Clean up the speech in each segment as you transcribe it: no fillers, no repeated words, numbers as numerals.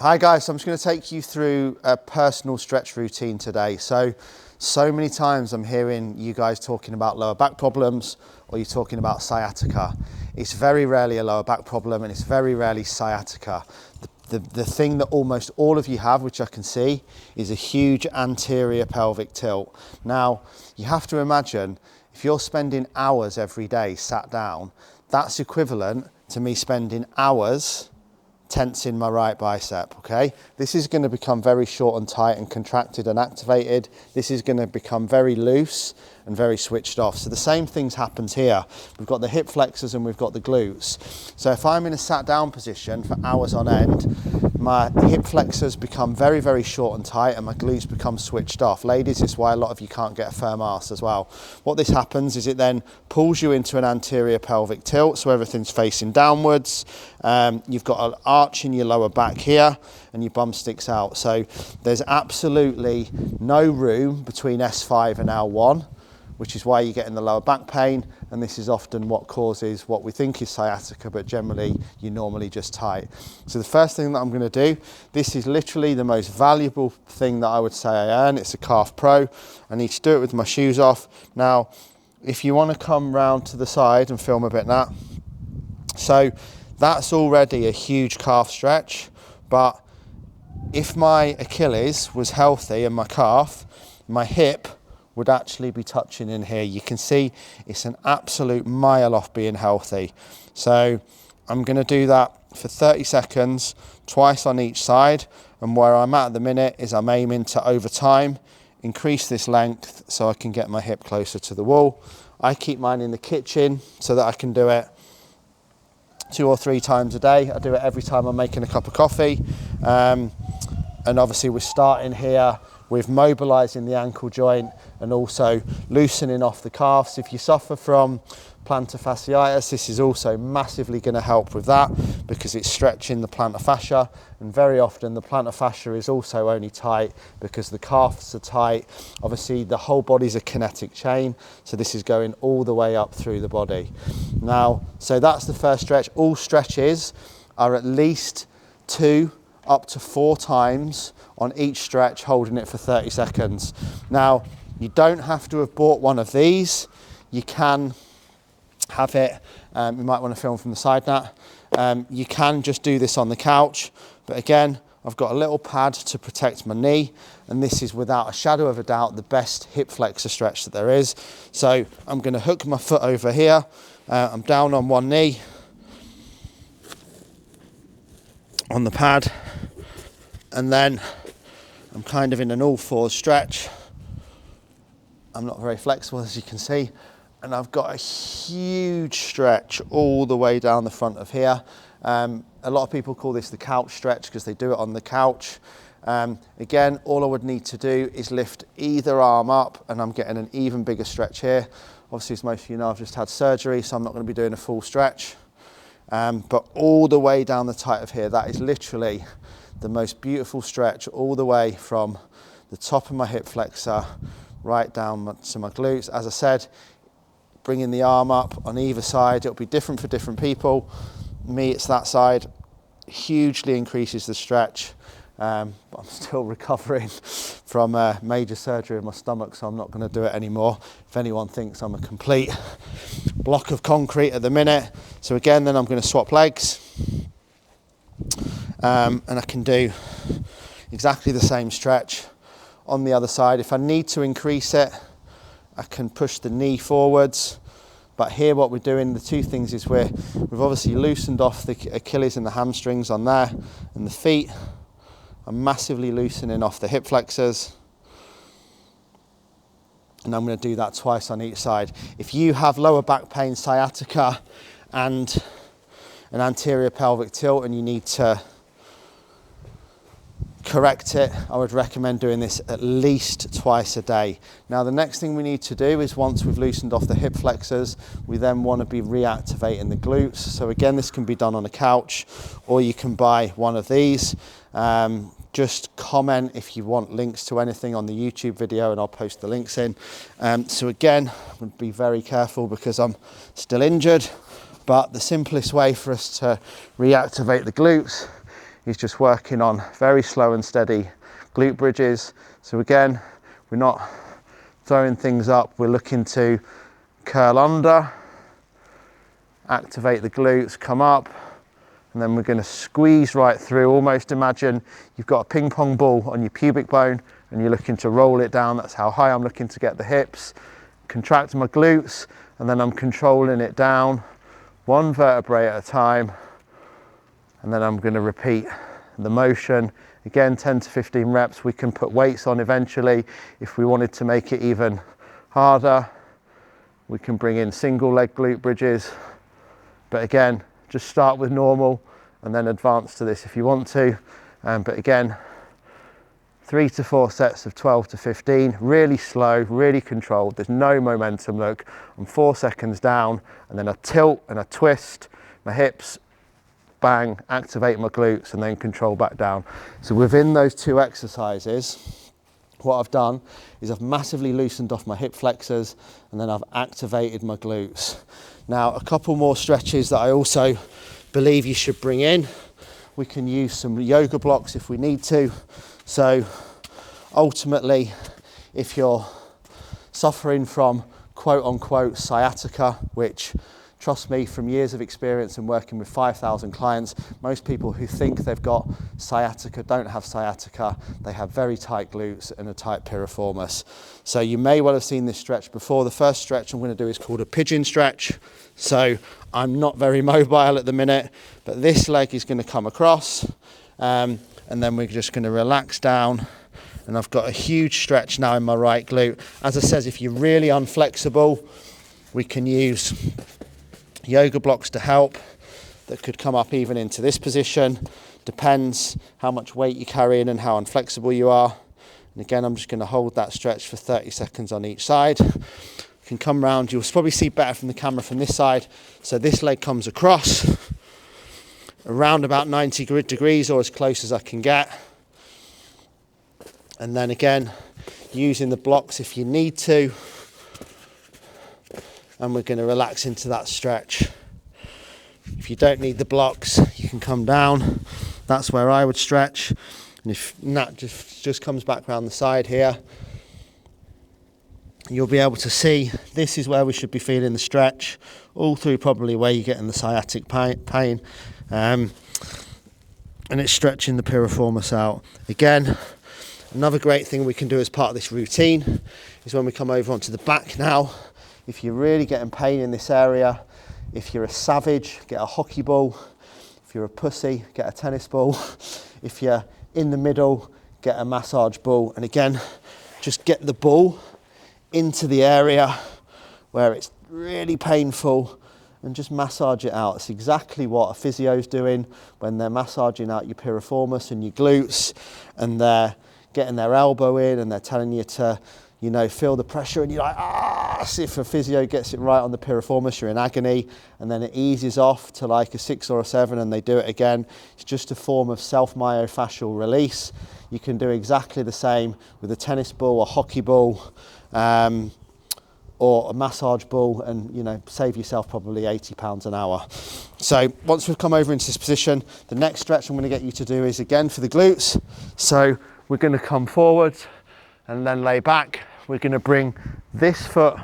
Hi guys, so I'm just going to take you through a personal stretch routine today. So many times I'm hearing you guys talking about lower back problems or you're talking about sciatica. It's very rarely a lower back problem and it's very rarely sciatica. The thing that almost all of you have, which I can see, is a huge anterior pelvic tilt. Now, you have to imagine if you're spending hours every day sat down, that's equivalent to me spending hours tensing my right bicep, okay? This is going to become very short and tight and contracted and activated. This is going to become very loose and very switched off. So the same things happens here. We've got the hip flexors and we've got the glutes. So if I'm in a sat down position for hours on end, my hip flexors become very, very short and tight and my glutes become switched off. Ladies, it's why a lot of you can't get a firm arse as well. What this happens is it then pulls you into an anterior pelvic tilt, so everything's facing downwards. You've got an arch in your lower back here and your bum sticks out. So there's absolutely no room between S5 and L1, which is why you get in the lower back pain, and this is often what causes what we think is sciatica, but generally you're normally just tight. So the first thing that I'm going to do, this is literally the most valuable thing that I would say I earn. It's a Calf Pro. I need to do it with my shoes off. Now, if you want to come round to the side and film a bit now, so that's already a huge calf stretch, but if my Achilles was healthy and my calf, my hip would actually be touching in here. You can see it's an absolute mile off being healthy. So I'm going to do that for 30 seconds, twice on each side. And where I'm at the minute is I'm aiming to, over time, increase this length so I can get my hip closer to the wall. I keep mine in the kitchen so that I can do it 2 or 3 times a day. I do it every time I'm making a cup of coffee. And obviously we're starting here with mobilising the ankle joint and also loosening off the calves. If you suffer from plantar fasciitis, this is also massively going to help with that because it's stretching the plantar fascia, and very often the plantar fascia is also only tight because the calves are tight. Obviously the whole body's a kinetic chain, so this is going all the way up through the body. Now, so that's the first stretch. All stretches are at least 2 up to 4 times on each stretch, holding it for 30 seconds. Now, you don't have to have bought one of these. You can have it, you might want to film from the side now. You can just do this on the couch, but again, I've got a little pad to protect my knee, and this is without a shadow of a doubt the best hip flexor stretch that there is. So I'm going to hook my foot over here. I'm down on one knee on the pad, and then I'm kind of in an all-4 stretch. I'm not very flexible, as you can see, and I've got a huge stretch all the way down the front of here. A lot of people call this the couch stretch because they do it on the couch. Again, all I would need to do is lift either arm up, and I'm getting an even bigger stretch here. Obviously, as most of you know, I've just had surgery, so I'm not going to be doing a full stretch. But all the way down the tight of here, that is literally the most beautiful stretch, all the way from the top of my hip flexor right down to my glutes. As I said, bringing the arm up on either side, it'll be different for different people. Me, it's that side. Hugely increases the stretch. But I'm still recovering from major surgery in my stomach, so I'm not going to do it anymore. If anyone thinks I'm a complete block of concrete at the minute. So again, then I'm going to swap legs. And I can do exactly the same stretch on the other side. If I need to increase it, I can push the knee forwards. But here what we're doing, the 2 things is we've obviously loosened off the Achilles and the hamstrings on there, and the feet. I'm massively loosening off the hip flexors. And I'm going to do that twice on each side. If you have lower back pain, sciatica, and an anterior pelvic tilt and you need to correct it, I would recommend doing this at least twice a day. Now, the next thing we need to do is, once we've loosened off the hip flexors, we then want to be reactivating the glutes. So again, this can be done on a couch, or you can buy one of these. Just comment if you want links to anything on the YouTube video and I'll post the links in. So again, I'm going to be very careful because I'm still injured, but the simplest way for us to reactivate the glutes is just working on very slow and steady glute bridges. So again, we're not throwing things up, we're looking to curl under, activate the glutes, come up, and then we're going to squeeze right through. Almost imagine you've got a ping pong ball on your pubic bone and you're looking to roll it down. That's how high I'm looking to get the hips. Contract my glutes, and then I'm controlling it down, one vertebrae at a time, and then I'm going to repeat the motion. Again, 10 to 15 reps. We can put weights on eventually if we wanted to make it even harder. We can bring in single leg glute bridges, but again, just start with normal and then advance to this if you want to. But again, 3 to 4 sets of 12 to 15, really slow, really controlled. There's no momentum. Look, I'm 4 seconds down, and then I tilt and I twist my hips, bang, activate my glutes, and then control back down. So within those 2 exercises, what I've done is I've massively loosened off my hip flexors, and then I've activated my glutes. Now, a couple more stretches that I also believe you should bring in. We can use some yoga blocks if we need to. So ultimately, if you're suffering from quote unquote sciatica, which, trust me, from years of experience and working with 5,000 clients, most people who think they've got sciatica don't have sciatica. They have very tight glutes and a tight piriformis. So you may well have seen this stretch before. The first stretch I'm going to do is called a pigeon stretch. So I'm not very mobile at the minute, but this leg is going to come across, and then we're just going to relax down. And I've got a huge stretch now in my right glute. As I said, if you're really unflexible, we can use yoga blocks to help that could come up even into this position. Depends how much weight you're carrying and how inflexible you are. And again, I'm just going to hold that stretch for 30 seconds on each side. You can come round, you'll probably see better from the camera from this side. So this leg comes across around about 90 degrees, or as close as I can get. And then again, using the blocks if you need to. And we're going to relax into that stretch. If you don't need the blocks, you can come down. That's where I would stretch. And if Nat just comes back around the side here, you'll be able to see this is where we should be feeling the stretch, all through probably where you're getting the sciatic pain. And it's stretching the piriformis out. Again, another great thing we can do as part of this routine is when we come over onto the back now. If you're really getting pain in this area, if you're a savage, get a hockey ball. If you're a pussy, get a tennis ball. If you're in the middle, get a massage ball. And again, just get the ball into the area where it's really painful and just massage it out. It's exactly what a physio's doing when they're massaging out your piriformis and your glutes, and they're getting their elbow in and they're telling you to, you know, feel the pressure, and you're like, see if a physio gets it right on the piriformis, you're in agony, and then it eases off to like a 6 or a 7 and they do it again. It's just a form of self-myofascial release. You can do exactly the same with a tennis ball, a hockey ball, or a massage ball, and, you know, save yourself probably £80 an hour. So once we've come over into this position, the next stretch I'm going to get you to do is again for the glutes. So we're going to come forward and then lay back. We're going to bring this foot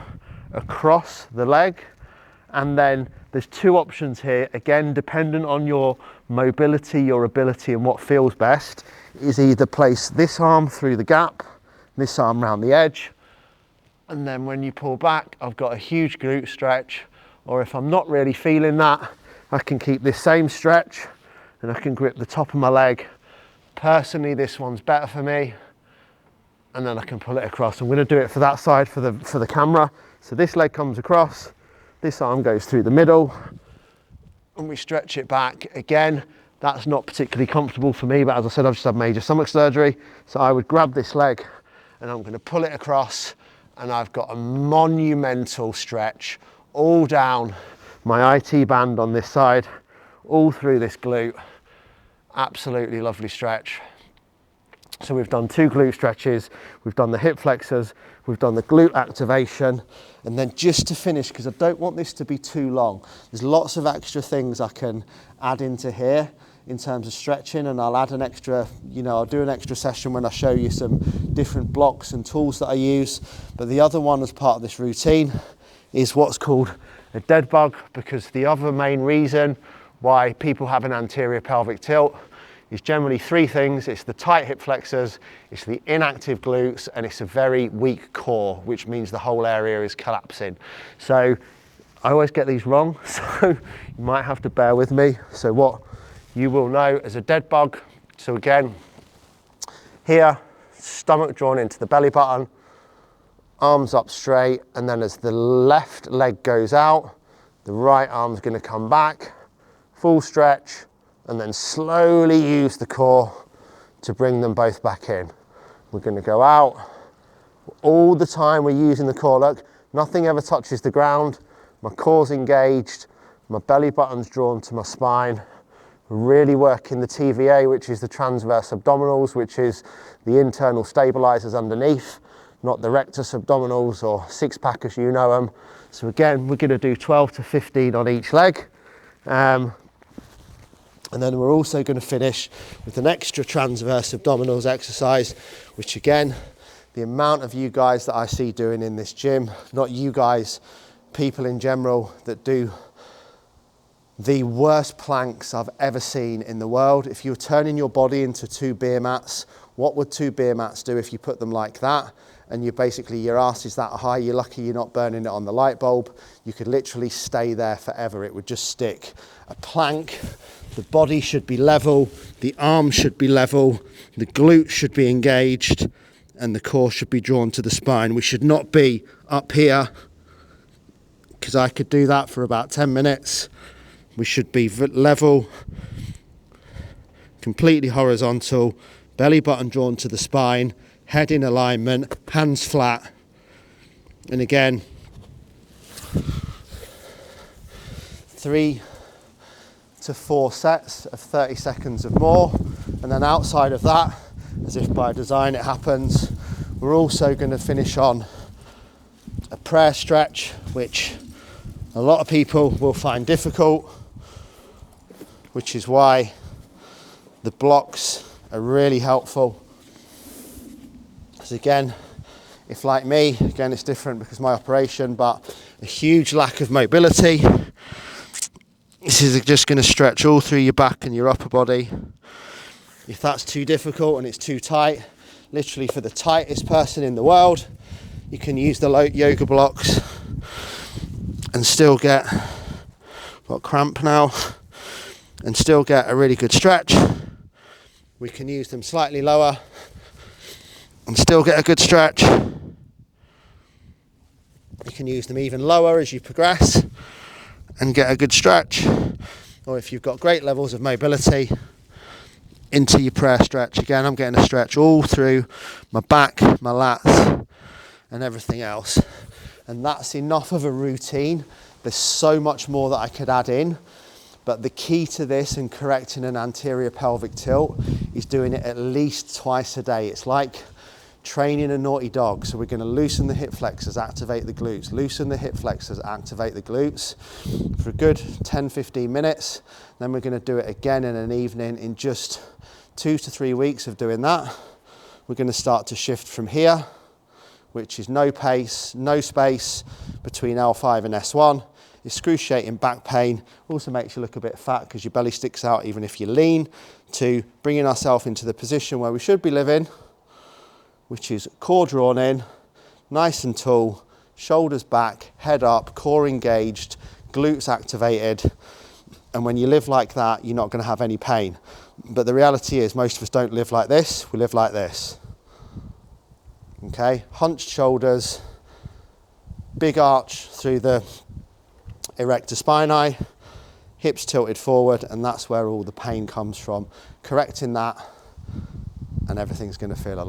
across the leg, and then there's 2 options here, again dependent on your mobility, your ability, and what feels best. Is either place this arm through the gap, this arm round the edge, and then when you pull back, I've got a huge glute stretch. Or if I'm not really feeling that, I can keep this same stretch and I can grip the top of my leg. Personally, this one's better for me. And then I can pull it across. I'm going to do it for that side for the camera. So this leg comes across, this arm goes through the middle, and we stretch it back. Again, that's not particularly comfortable for me, but as I said, I've just had major stomach surgery. So I would grab this leg and I'm going to pull it across, and I've got a monumental stretch all down my IT band on this side, all through this glute. Absolutely lovely stretch. So we've done 2 glute stretches, we've done the hip flexors, we've done the glute activation, and then just to finish, because I don't want this to be too long, there's lots of extra things I can add into here, in terms of stretching, and I'll add an extra, I'll do an extra session when I show you some different blocks and tools that I use. But the other one as part of this routine is what's called a dead bug, because the other main reason why people have an anterior pelvic tilt is generally three things. It's the tight hip flexors, it's the inactive glutes, and it's a very weak core, which means the whole area is collapsing. So I always get these wrong, so you might have to bear with me. So what you will know as a dead bug, so again, here, stomach drawn into the belly button, arms up straight, and then as the left leg goes out, the right arm's gonna come back, full stretch, and then slowly use the core to bring them both back in. We're gonna go out. All the time we're using the core. Look, nothing ever touches the ground. My core's engaged, my belly button's drawn to my spine. We're really working the TVA, which is the transverse abdominals, which is the internal stabilizers underneath, not the rectus abdominals or six pack as you know them. So again, we're gonna do 12 to 15 on each leg. And then we're also going to finish with an extra transverse abdominals exercise, which again, the amount of you guys that I see doing in this gym, not you guys, people in general that do the worst planks I've ever seen in the world. If you're turning your body into two beer mats, what would two beer mats do if you put them like that? And you basically, your ass is that high, you're lucky you're not burning it on the light bulb. You could literally stay there forever. It would just stick. A plank, the body should be level, the arms should be level, the glutes should be engaged, and the core should be drawn to the spine. We should not be up here, because I could do that for about 10 minutes. We should be level, completely horizontal, belly button drawn to the spine, head in alignment, hands flat. And again, 3 to 4 sets of 30 seconds of more. And then outside of that, as if by design it happens, we're also going to finish on a prayer stretch, which a lot of people will find difficult, which is why the blocks are really helpful. So again, if like me, again it's different because of my operation, but a huge lack of mobility. This is just going to stretch all through your back and your upper body. If that's too difficult and it's too tight, literally for the tightest person in the world, you can use the yoga blocks and still get, got cramp now, and still get a really good stretch. We can use them slightly lower and still get a good stretch. You can use them even lower as you progress and get a good stretch. Or if you've got great levels of mobility, into your prayer stretch. Again, I'm getting a stretch all through my back, my lats, and everything else. And that's enough of a routine. There's so much more that I could add in. But the key to this and correcting an anterior pelvic tilt is doing it at least twice a day. It's like training a naughty dog. So we're going to loosen the hip flexors, activate the glutes, loosen the hip flexors, activate the glutes for a good 10-15 minutes. Then we're going to do it again in an evening. In just 2 to 3 weeks of doing that, we're going to start to shift from here, which is no pace, no space between L5 and S1. Excruciating back pain, also makes you look a bit fat because your belly sticks out even if you lean, to bringing ourselves into the position where we should be living, which is core drawn in, nice and tall, shoulders back, head up, core engaged, glutes activated. And when you live like that, you're not going to have any pain. But the reality is most of us don't live like this, we live like this. Okay, hunched shoulders, big arch through the erector spinae, hips tilted forward, and that's where all the pain comes from. Correcting that, and everything's going to feel a lot